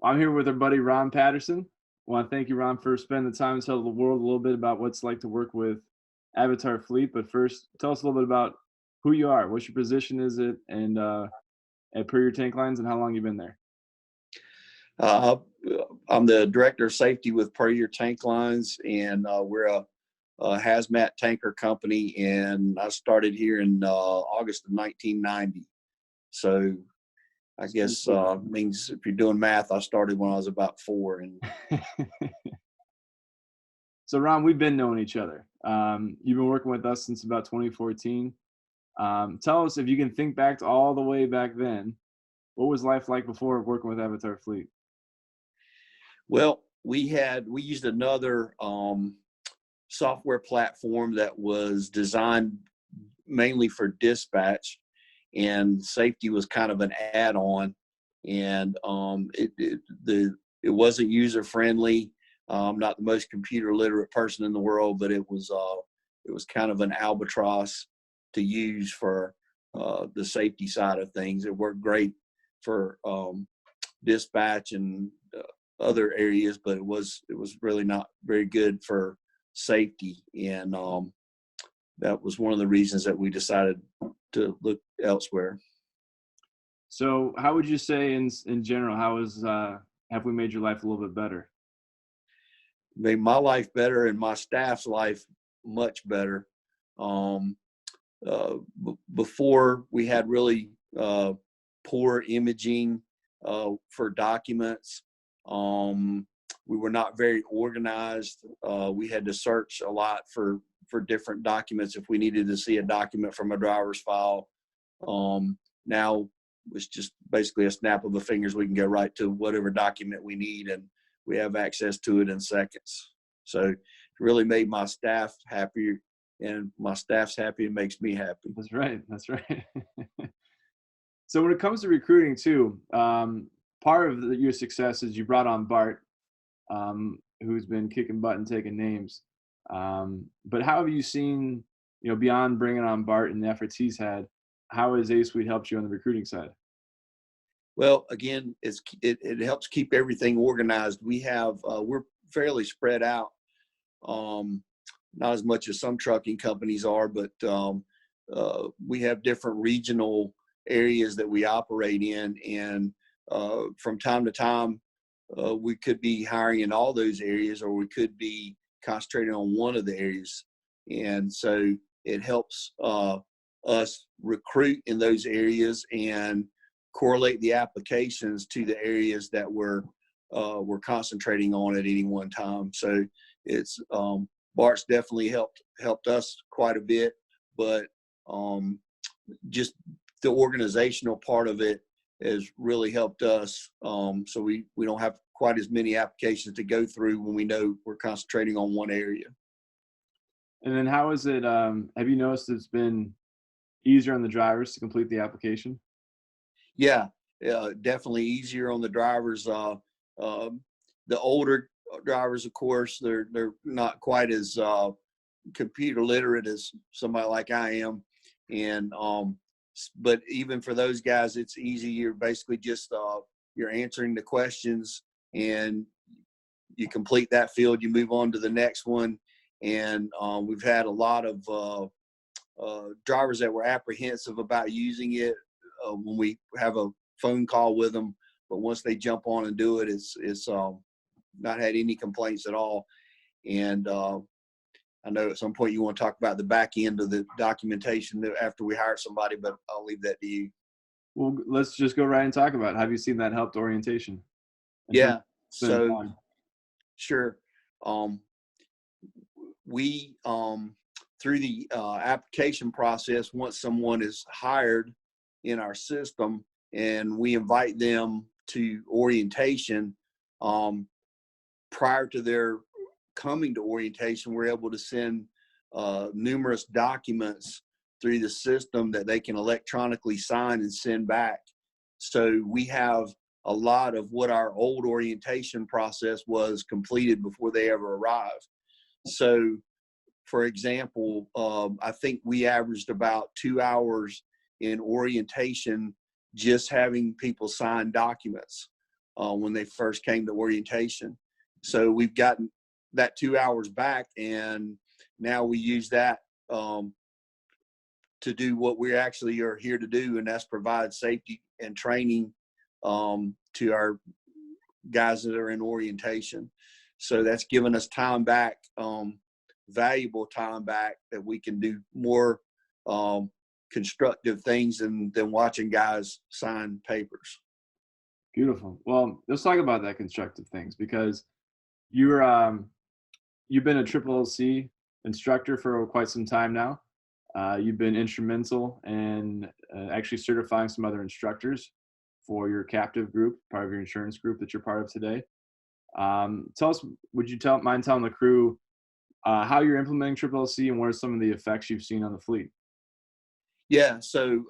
I'm here with our buddy Ron Patterson. I want to thank you, Ron, for spending the time to tell the world a little bit about what it's like to work with Avatar Fleet. But first, tell us a little bit about who you are. What's your position? Is it and at Puryear Tank Lines, and how long you've been there? Uh, I'm the director of safety with Puryear Tank Lines, and we're a hazmat tanker company. And I started here in August of 1990. So I guess means if you're doing math, I started when I was about 4. And So, Ron, we've been knowing each other. You've been working with us since about 2014. Tell us, if you can think back to all the way back then, what was life like before working with Avatar Fleet? well, we used another software platform that was designed mainly for dispatch, and safety was kind of an add-on. And it wasn't user friendly. I'm not the most computer literate person in the world, but it was kind of an albatross to use for the safety side of things. It worked great for dispatch and other areas, but it was really not very good for safety. And that was one of the reasons that we decided to look elsewhere. So, how would you say, in general, have we made your life a little bit better? Made my life better and my staff's life much better. Before, we had really poor imaging for documents. We were not very organized. We had to search a lot for different documents if we needed to see a document from a driver's file. Now it's just basically a snap of the fingers. We can go right to whatever document we need, and we have access to it in seconds. So it really made my staff happier, and my staff's happy. It makes me happy. That's right. That's right. So when it comes to recruiting too, part of your success is you brought on Bart, who's been kicking butt and taking names. But how have you seen, beyond bringing on Bart and the efforts he's had, how has A-Suite helped you on the recruiting side? Well, again, it helps keep everything organized. We're fairly spread out, not as much as some trucking companies are, but we have different regional areas that we operate in, and from time to time, we could be hiring in all those areas, or we could be concentrating on one of the areas. And so it helps us recruit in those areas and correlate the applications to the areas that we're concentrating on at any one time. So it's Bart's definitely helped us quite a bit, but just the organizational part of it has really helped us. So we don't have quite as many applications to go through when we know we're concentrating on one area. And then how is it, have you noticed it's been easier on the drivers to complete the application? Yeah, definitely easier on the drivers. The older drivers, of course, they're not quite as computer literate as somebody like I am, and but even for those guys, it's easy. You're basically just you're answering the questions, and you complete that field. You move on to the next one, and we've had a lot of drivers that were apprehensive about using it when we have a phone call with them, but once they jump on and do it, it's not had any complaints at all. And I know at some point you want to talk about the back end of the documentation after we hire somebody, but I'll leave that to you. Well, let's just go right and talk about it. Have you seen that helped orientation? Yeah, so sure. We through the application process, once someone is hired in our system and we invite them to orientation, prior to their coming to orientation, we're able to send numerous documents through the system that they can electronically sign and send back. So we have a lot of what our old orientation process was completed before they ever arrived. So, for example, I think we averaged about 2 hours in orientation just having people sign documents. when they first came to orientation. So we've gotten that 2 hours back, and now we use that to do what we actually are here to do, and that's provide safety and training to our guys that are in orientation. So that's given us time back, valuable time back, that we can do more constructive things than watching guys sign papers. Beautiful. Well, let's talk about that constructive things, because you're you've been a triple LC instructor for quite some time now. You've been instrumental in actually certifying some other instructors for your captive group, part of your insurance group that you're part of today. Tell us, would you mind telling the crew how you're implementing triple LC and what are some of the effects you've seen on the fleet? Yeah, so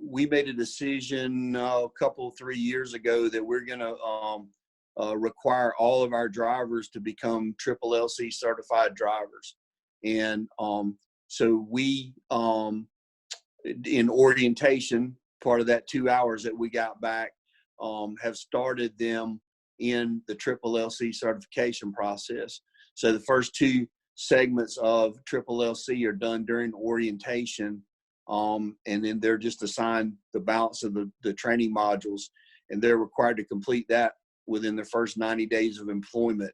we made a decision a couple, 3 years ago that we're going to require all of our drivers to become triple LC certified drivers. And so we, in orientation, part of that 2 hours that we got back, have started them in the triple LC certification process. So the first 2 segments of triple LC are done during orientation, and then they're just assigned the balance of the training modules, and they're required to complete that within their first 90 days of employment.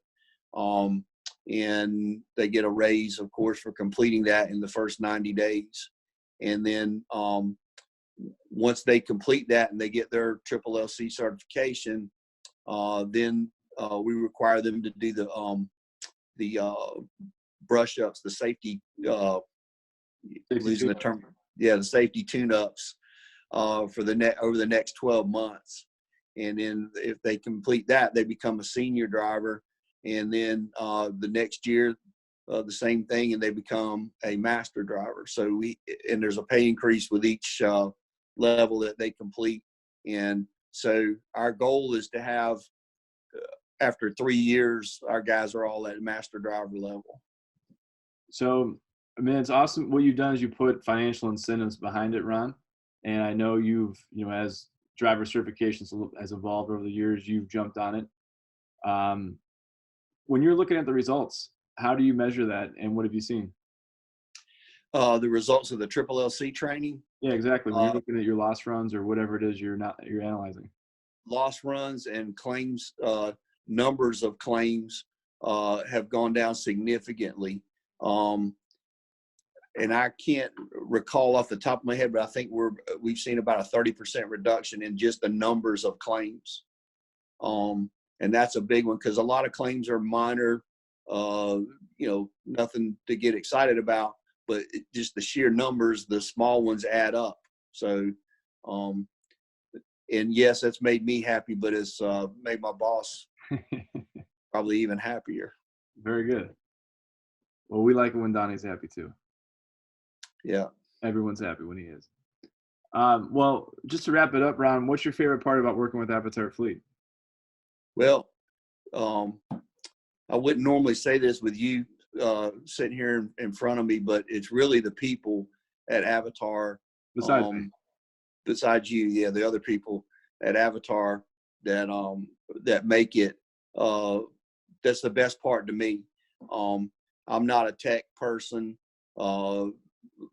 And they get a raise, of course, for completing that in the first 90 days. And then once they complete that and they get their triple LC certification, then we require them to do the brush ups, the safety, losing the term, the safety tune-ups for over the next 12 months. And then if they complete that, they become a senior driver. And then the next year, the same thing, and they become a master driver. So and there's a pay increase with each level that they complete. And so our goal is to have, after 3 years, our guys are all at master driver level. So, I mean, it's awesome. What you've done is you put financial incentives behind it, Ron. And I know you've, as driver certifications has evolved over the years, you've jumped on it. When you're looking at the results, how do you measure that, and what have you seen? The results of the triple LC training? Yeah, exactly. When you're looking at your loss runs or whatever it is you're analyzing. Loss runs and claims, numbers of claims have gone down significantly. And I can't recall off the top of my head, but I think we've seen about a 30% reduction in just the numbers of claims. And that's a big one, because a lot of claims are minor, nothing to get excited about, but just the sheer numbers, the small ones add up. So, and yes, that's made me happy, but it's made my boss probably even happier. Very good. Well, we like it when Donnie's happy too. Yeah. Everyone's happy when he is. Well, just to wrap it up, Ron, what's your favorite part about working with Avatar Fleet? Well, I wouldn't normally say this with you sitting here in front of me, but it's really the people at Avatar. Besides you, yeah, the other people at Avatar that make it. That's the best part to me. I'm not a tech person.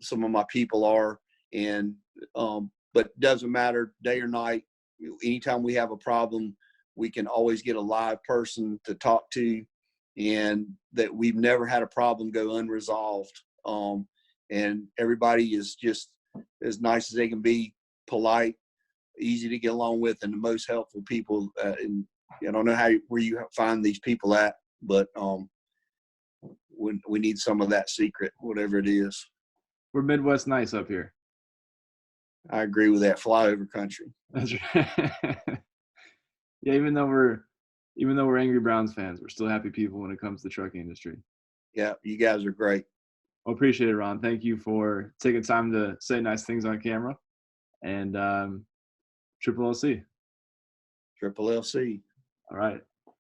Some of my people are, but it doesn't matter day or night. Anytime we have a problem, we can always get a live person to talk to, and that we've never had a problem go unresolved. And everybody is just as nice as they can be, polite, easy to get along with, and the most helpful people. And I don't know where you find these people at, but we need some of that secret, whatever it is. We're Midwest nice up here. I agree with that. Flyover country. That's right. Yeah, even though we're angry Browns fans, we're still happy people when it comes to the trucking industry. Yeah, you guys are great. Well, appreciate it, Ron. Thank you for taking time to say nice things on camera. And Triple LC. Triple LC. All right.